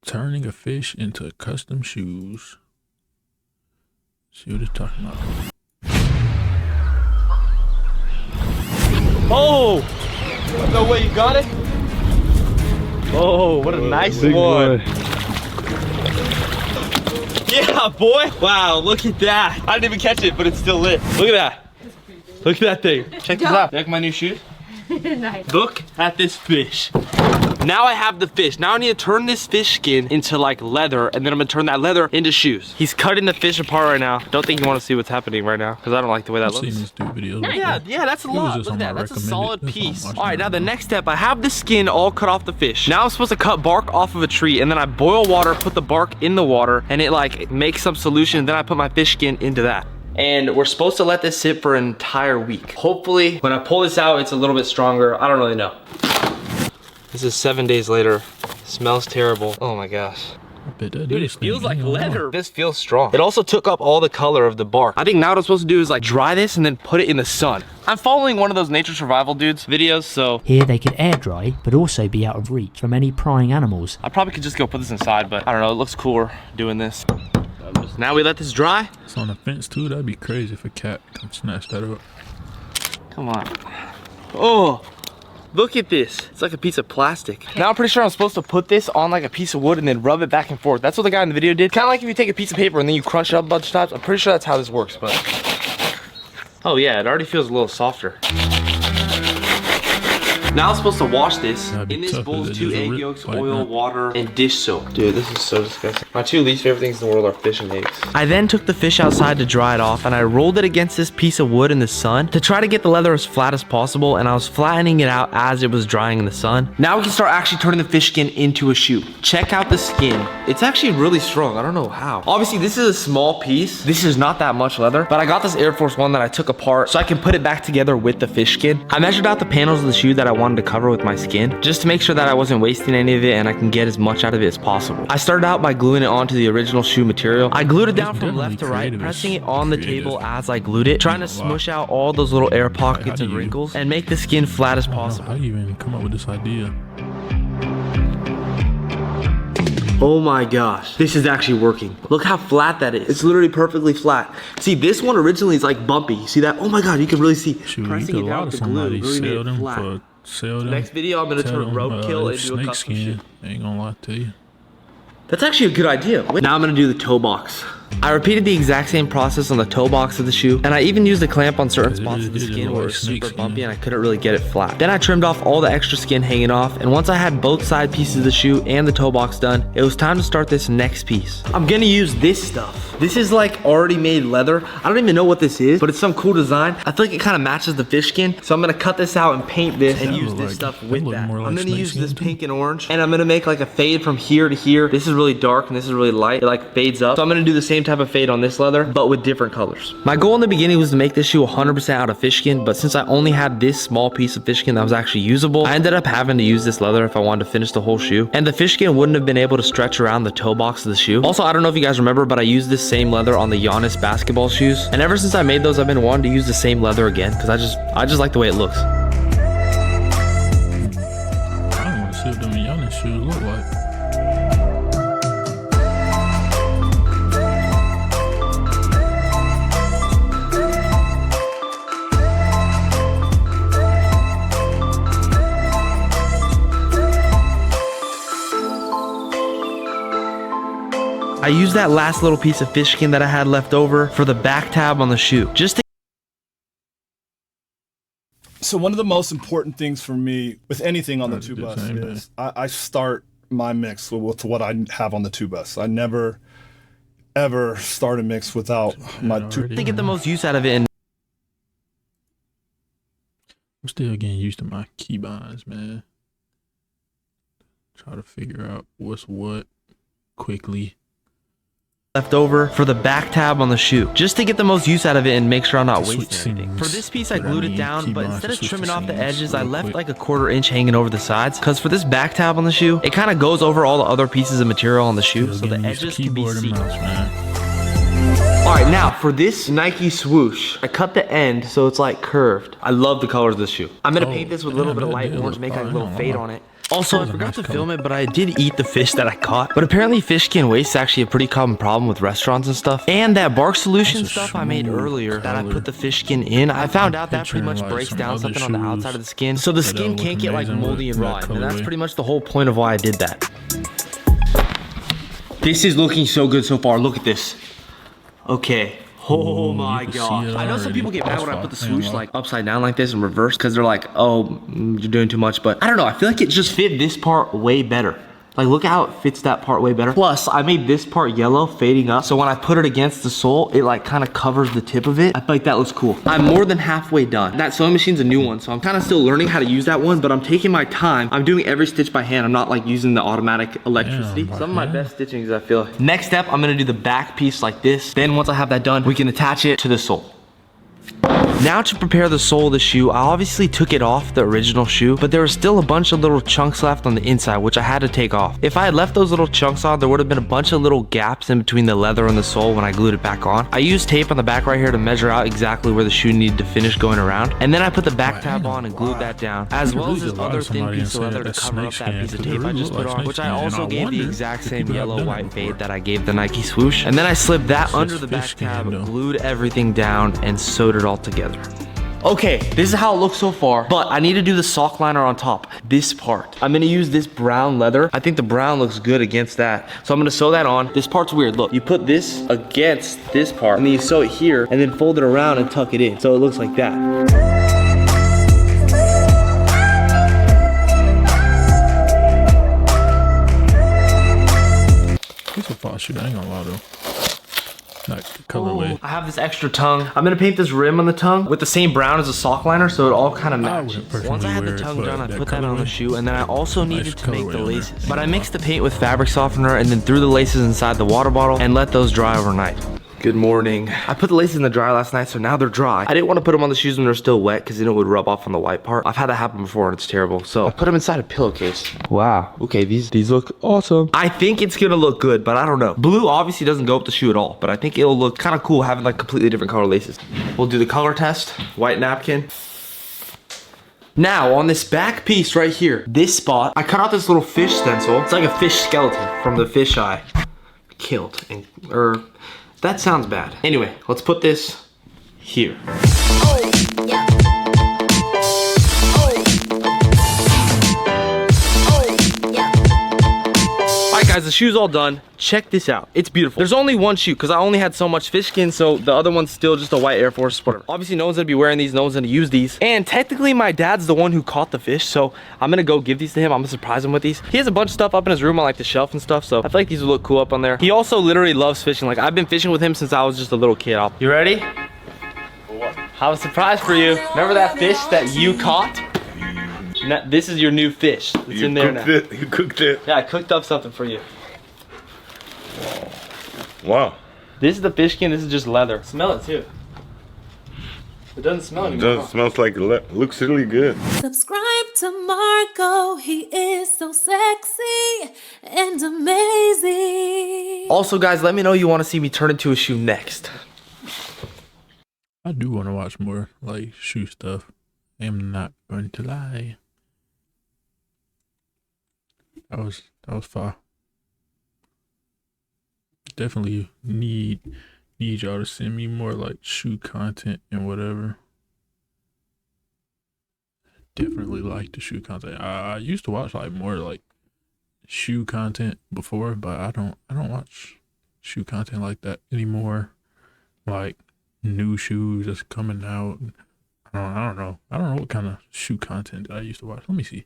Turning a fish into custom shoes. See what it's talking about. Oh! No way, you got it? Oh, what a nice one. Boy. Yeah, boy. Wow, look at that. I didn't even catch it, but it's still lit. Look at that. Look at that thing. Check this out. Check my new shoes. Nice. Look at this fish. Now I have the fish. Now I need to turn this fish skin into like leather, and then I'm gonna turn that leather into shoes. He's cutting the fish apart right now. Don't think you want to see what's happening right now, because I don't like the way that I've seen looks. this dude videos before. Yeah, that's a lot. just Look at on that. my That's a recommended- solid that's what I'm piece. watching All right, now right the now. next step, I have the skin all cut off the fish. Now I'm supposed to cut bark off of a tree, and then I boil water, put the bark in the water, and it like makes some solution, and then I put my fish skin into that. And we're supposed to let this sit for an entire week. Hopefully, when I pull this out, it's a little bit stronger. I don't really know. This is 7 days later. Smells terrible. Oh my gosh. I bet that Dude, it this thing feels like ain't gonna lie. leather. This feels strong. It also took up all the color of the bark. I think now what I'm supposed to do is like dry this and then put it in the sun. I'm following one of those nature survival dudes videos, so Here they could air dry, but also be out of reach from any prying animals. I probably could just go put this inside, but I don't know, it looks cooler doing this. Now we let this dry. It's on the fence too. That'd be crazy if a cat come snatch that up. Come on. Oh, look at this. It's like a piece of plastic. Now I'm pretty sure I'm supposed to put this on like a piece of wood and then rub it back and forth. That's what the guy in the video did. Kind of like if you take a piece of paper and then you crunch it up a bunch of times. I'm pretty sure that's how this works, but. Oh yeah, it already feels a little softer. Now I'm supposed to wash this. That'd be In this tough, bowl, is it 2 just a egg rip yolks, like oil, that? water, and dish soap. Dude, this is so disgusting. My 2 least favorite things in the world are fish and eggs. I then took the fish outside to dry it off, and I rolled it against this piece of wood in the sun to try to get the leather as flat as possible, and I was flattening it out as it was drying in the sun. Now we can start actually turning the fish skin into a shoe. Check out the skin. It's actually really strong. I don't know how. Obviously, this is a small piece. This is not that much leather, but I got this Air Force One that I took apart so I can put it back together with the fish skin. I measured out the panels of the shoe that I wanted to cover with my skin, just to make sure that I wasn't wasting any of it and I can get as much out of it as possible. I started out by gluing it onto the original shoe material. I glued it down from left to right, pressing it on the table as I glued it, trying to smush out all those little air pockets and wrinkles and make the skin flat as I don't know possible. how you even come up with this idea. Oh my gosh, this is actually working. Look how flat that is. It's literally perfectly flat. See, this one originally is like bumpy. You see that? Oh my god, you can really see. Shoot, you Pressing could it allow down with the glue somebody really made sell it them flat. for sell them. Next video, I'm gonna sell turn them, roadkill into a snake custom shoe. skin. Ain't gonna lie to you. That's actually a good idea. Now I'm gonna do the toe box. I repeated the exact same process on the toe box of the shoe, and I even used a clamp on certain spots of the skin where it was super bumpy and I couldn't really get it flat. Then I trimmed off all the extra skin hanging off, and once I had both side pieces of the shoe and the toe box done, it was time to start this next piece. I'm gonna use this stuff. This is like already made leather. I don't even know what this is, but it's some cool design. I feel like it kind of matches the fish skin, so I'm gonna cut this out and paint this and That use look this like- stuff that with look that. more like I'm gonna snake use this skin, too. pink and orange, and I'm gonna make like a fade from here to here. This is really dark and this is really light. It like fades up. So I'm gonna do the same type of fade on this leather, but with different colors. My goal in the beginning was to make this shoe 100% out of fish skin, but since I only had this small piece of fish skin that was actually usable, I ended up having to use this leather if I wanted to finish the whole shoe. And the fish skin wouldn't have been able to stretch around the toe box of the shoe. Also, I don't know if you guys remember, but I used this same leather on the Giannis basketball shoes. And ever since I made those, I've been wanting to use the same leather again because I just like the way it looks. I don't want to see what them Giannis shoes look like. I used that last little piece of fish skin that I had left over for the back tab on the shoe, just to So one of the most important things for me with anything on the Probably two the bus same is I start my mix with what I have on the two bus. I never ever start a mix without my two. Already. get the most use out of it. And I'm still getting used to my keybinds, man. Try to figure out what's what quickly. left over for the back tab on the shoe, just to get the most use out of it and make sure I'm not Switch wasting anything. seams. For this piece, I But I glued it mean, down, but keybinds instead to of switch trimming the off the seams edges, I real left quick. like a 1/4 inch hanging over the sides, because for this back tab on the shoe, it kind of goes over all the other pieces of material on the shoe, Still so the getting used to edges can be keyboard and seen. mouse, man. All right, now for this Nike swoosh, I cut the end so it's like curved. I love the colors of this shoe. I'm gonna paint this with a little bit of light orange, make like a little fade on it. Also, I forgot to film it, but I did eat the fish that I caught. But apparently fish skin waste is actually a pretty common problem with restaurants and stuff. And that Bark Solution stuff I made earlier that I put the fish skin in, I found out that pretty much breaks down something on the outside of the skin. So the skin can't get like moldy and raw. And that's pretty much the whole point of why I did that. This is looking so good so far. Look at this. Okay. Oh my gosh. I know some people get mad when I put the swoosh like upside down like this in reverse because they're like, oh, you're doing too much. But I don't know. I feel like it just fit this part way better. Like, look at how it fits that part way better. Plus, I made this part yellow, fading up. So when I put it against the sole, it like kind of covers the tip of it. I feel like that looks cool. I'm more than halfway done. That sewing machine's a new one, so I'm kind of still learning how to use that one, but I'm taking my time. I'm doing every stitch by hand. I'm not like using the automatic electricity. Some of my best stitchings, I feel. Next step, I'm gonna do the back piece like this. Then once I have that done, we can attach it to the sole. Now to prepare the sole of the shoe, I obviously took it off the original shoe, but there was still a bunch of little chunks left on the inside, which I had to take off. If I had left those little chunks on, there would have been a bunch of little gaps in between the leather and the sole when I glued it back on. I used tape on the back right here to measure out exactly where the shoe needed to finish going around, and then I put the back tab on and glued that down, as well as this other thin piece of leather to cover up that piece of tape I just put on, which I also gave the exact same yellow-white fade that I gave the Nike swoosh. And then I slipped that under the back tab, glued everything down, and sewed it all together. Okay, this is how it looks so far, but I need to do the sock liner on top, this part. I'm gonna use this brown leather. I think the brown looks good against that. So I'm gonna sew that on. This part's weird, look. You put this against this part, and then you sew it here, and then fold it around and tuck it in. So it looks like that. It's a fast shoe, I ain't gonna lie though. Nice colorway. I have this extra tongue. I'm gonna paint this rim on the tongue with the same brown as the sock liner, so it all kind of matches. Once I had the tongue done, I put that on the shoe, and then I also needed to make the laces. But I mixed the paint with fabric softener and then threw the laces inside the water bottle and let those dry overnight. Good morning. I put the laces in the dryer last night, so now they're dry. I didn't want to put them on the shoes when they're still wet because then it would rub off on the white part. I've had that happen before and it's terrible. So I put them inside a pillowcase. Wow. Okay, these look awesome. I think it's gonna look good, but I don't know. Blue obviously doesn't go with the shoe at all, but I think it'll look kind of cool having like completely different color laces. We'll do the color test. White napkin. Now, on this back piece right here, this spot, I cut out this little fish stencil. It's like a fish skeleton from the fish eye. Killed. That sounds bad. Anyway, let's put this here. Alright guys, the shoe's all done. Check this out. It's beautiful. There's only one shoe because I only had so much fish skin, so the other one's still just a white Air Force, whatever. Obviously, no one's gonna be wearing these, no one's gonna use these. And technically, my dad's the one who caught the fish, so I'm gonna go give these to him. I'm gonna surprise him with these. He has a bunch of stuff up in his room on like the shelf and stuff, so I feel like these would look cool up on there. He also literally loves fishing. Like, I've been fishing with him since I was just a little kid. You ready? What? I have a surprise for you. Remember that fish that you caught? Now, this is your new fish. It's in there now. You cooked it? Yeah, I cooked up something for you. Wow. This is the fish skin, this is just leather. Smell it too. It doesn't smell anymore. It does. Smells like looks really good. Subscribe to Marco, he is so sexy and amazing. Also guys, let me know you want to see me turn into a shoe next. I do want to watch more like shoe stuff. I am not going to lie. That was far. Definitely need y'all to send me more like shoe content and whatever. Definitely like the shoe content. I used to watch like more like shoe content before, but I don't watch shoe content like that anymore. Like new shoes that's coming out. I don't know what kind of shoe content I used to watch. Let me see.